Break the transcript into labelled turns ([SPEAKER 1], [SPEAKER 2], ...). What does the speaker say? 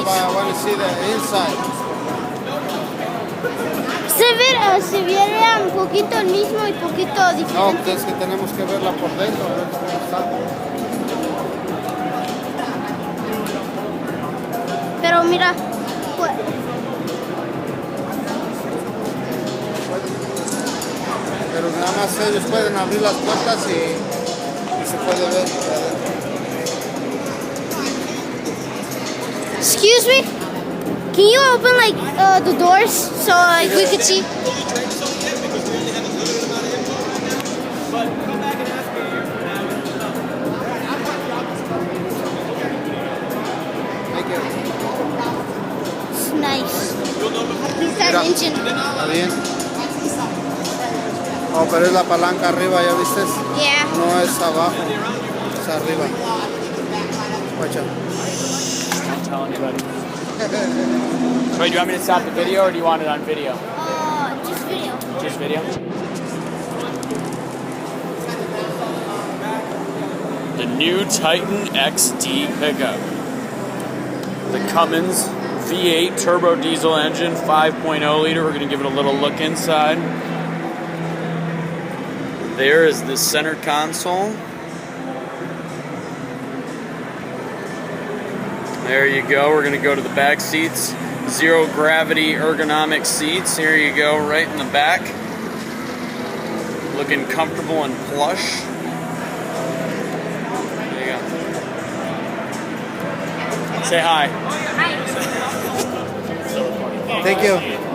[SPEAKER 1] I want to see the inside.
[SPEAKER 2] Se viera un poquito el mismo y poquito
[SPEAKER 1] No,
[SPEAKER 2] diferente.
[SPEAKER 1] es que tenemos que verla por dentro, a ver cómo está.
[SPEAKER 2] Pero mira, pues,
[SPEAKER 1] Pero nada más ellos pueden abrir las puertas y se puede ver adentro.
[SPEAKER 2] excuse me, can you open like the doors so like we could see?
[SPEAKER 1] Thank you.
[SPEAKER 2] It's nice. Nissan
[SPEAKER 1] Mira,
[SPEAKER 2] engine.
[SPEAKER 1] está bien. Oh, pero es la palanca arriba, ¿ya viste?
[SPEAKER 2] Yeah.
[SPEAKER 1] No es abajo, es arriba. Watch out.
[SPEAKER 3] Don't tell anybody. Wait, do you want me to stop the video or do you want it on video?
[SPEAKER 2] Just video.
[SPEAKER 3] Just video? The new Titan XD pickup. The Cummins V8 turbo diesel engine, 5.0 liter. We're going to give it a little look inside. There is the center console. There you go. We're going to go to the back seats. Zero gravity ergonomic seats. Here you go, right in the back. Looking comfortable and plush. There you go. Say hi.
[SPEAKER 2] Hi.
[SPEAKER 1] Thank you.